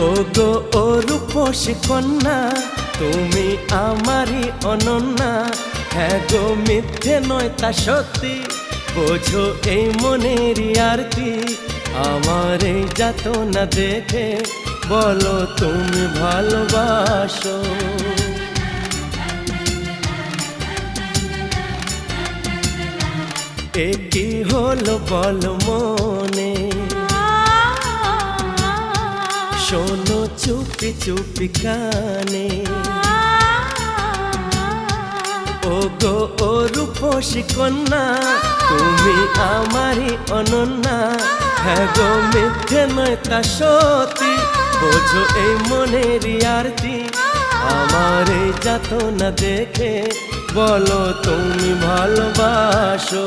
ওগো ও রূপসী কন্যা, তুমি আমারই অনন্যা। হ্যাঁ গো মিথ্যে নয় তা সত্যি, বোঝো এই মনেরই আরতি। আমার এই যাতনা দেখে বলো তুমি ভালোবাসো। এ কি হলো বলো মনে, শোনো চুপি চুপি কানে। ওগো ও রূপসী কন্যা, তুমি আমারই অনন্যা। হ্যাঁ গো মিথ্যে নয় তা সত্যি, বোঝো এই মনেরই আরতি। আমার এই যাতনা দেখে বলো তুমি ভালোবাসো।